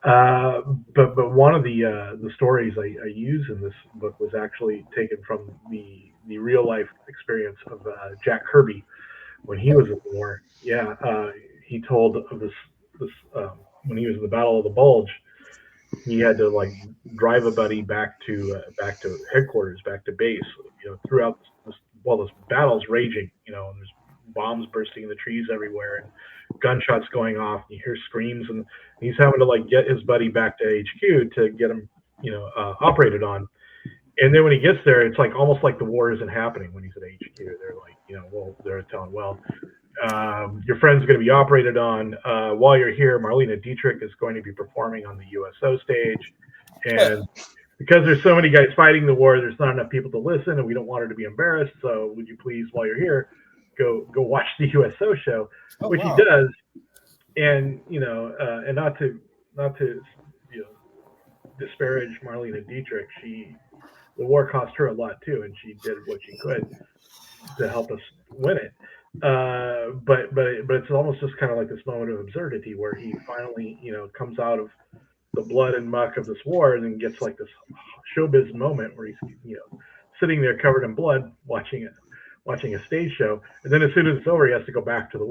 Uh, but one of the stories I use in this book was actually taken from the real life experience of Jack Kirby when he was in the war. Yeah, he told of this when he was in the Battle of the Bulge. He had to like drive a buddy back to headquarters, back to base. You know, throughout while this battle's raging, you know, and there's bombs bursting in the trees everywhere and gunshots going off. And you hear screams, and he's having to like get his buddy back to HQ to get him, operated on. And then when he gets there, it's like almost like the war isn't happening when he's at HQ. They're like, they're telling, well, your friend's going to be operated on. While you're here, Marlena Dietrich is going to be performing on the USO stage. And because there's so many guys fighting the war, there's not enough people to listen, and we don't want her to be embarrassed. So would you please, while you're here, go watch the USO show, Oh, which he wow. does. And and not to disparage Marlena Dietrich, the war cost her a lot too, and she did what she could to help us win it. But it's almost just kind of like this moment of absurdity where he finally comes out of the blood and muck of this war and then gets like this showbiz moment where he's sitting there covered in blood watching a stage show, and then as soon as it's over, he has to go back to the war.